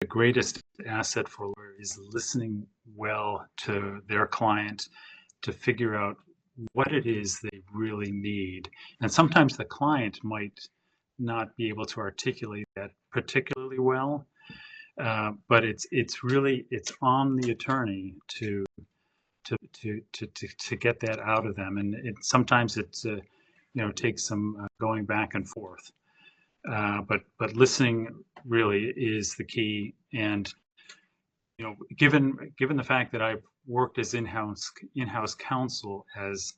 greatest asset for a lawyer is listening well to their client to figure out what it is they really need. And sometimes the client might not be able to articulate that particularly well, but it's really on the attorney to get that out of them, and sometimes it takes some going back and forth. But listening really is the key. And given the fact that I've worked as in-house counsel as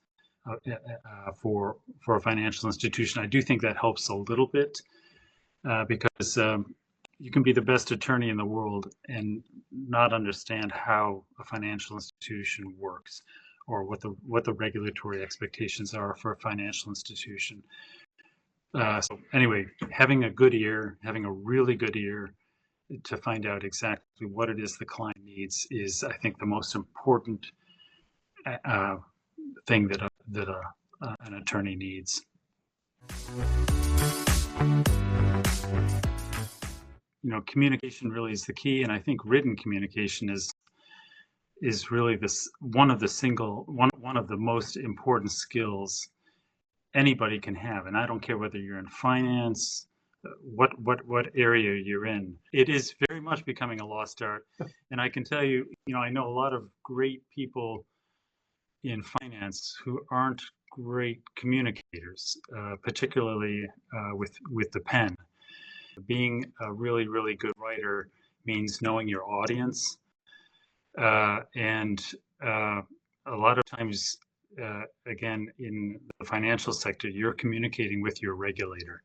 for a financial institution, I do think that helps a little bit, because you can be the best attorney in the world and not understand how a financial institution works, or what the regulatory expectations are for a financial institution. So anyway, having a really good ear to find out exactly what it is the client needs is, I think, the most important thing that an attorney needs. Communication really is the key, and I think written communication is really one of the most important skills anybody can have. And I don't care whether you're in finance, what area you're in. It is very much becoming a lost art. And I can tell you, I know a lot of great people in finance who aren't great communicators, particularly with the pen. Being a really, really good writer means knowing your audience, and a lot of times, again, in the financial sector, you're communicating with your regulator,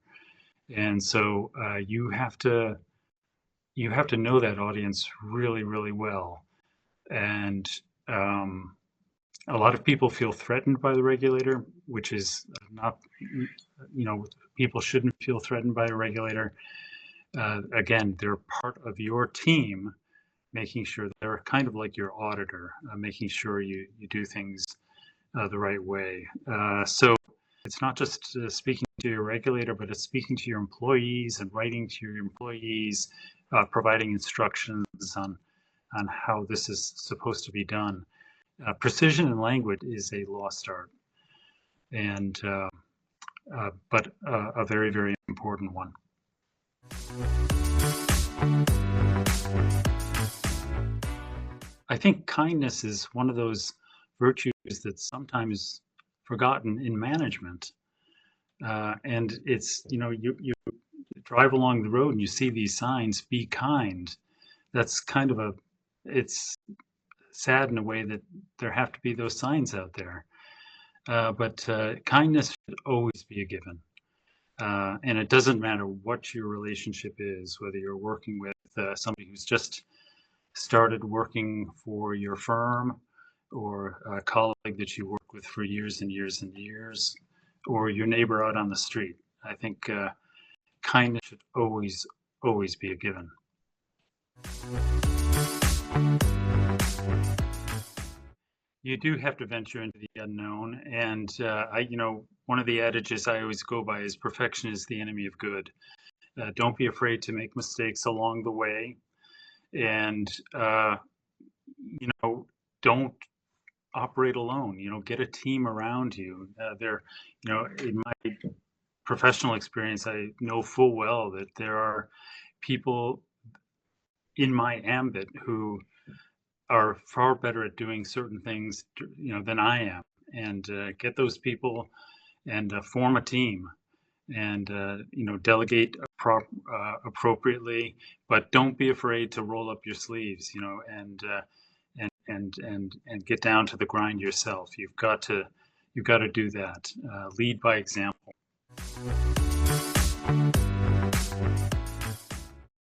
and so you have to know that audience really, really well. And a lot of people feel threatened by the regulator, which is not, people shouldn't feel threatened by a regulator. Again, they're part of your team, making sure they're kind of like your auditor, making sure you do things the right way. So it's not just speaking to your regulator, but it's speaking to your employees and writing to your employees, providing instructions on how this is supposed to be done. Precision in language is a lost art, and but a very, very important one. I think kindness is one of those virtues that's sometimes forgotten in management. And it's, you drive along the road and you see these signs, "Be kind." That's kind of it's sad in a way that there have to be those signs out there. But kindness should always be a given. And it doesn't matter what your relationship is, whether you're working with somebody who's just started working for your firm, or a colleague that you work with for years and years and years, or your neighbor out on the street. I think kindness should always, always be a given. You do have to venture into the unknown, and one of the adages I always go by is perfection is the enemy of good. Don't be afraid to make mistakes along the way, and don't operate alone. Get a team around you. In my professional experience, I know full well that there are people in my ambit who are far better at doing certain things, than I am. And get those people and form a team, and delegate appropriately, but don't be afraid to roll up your sleeves, and get down to the grind yourself. You've got to do that. Lead by example.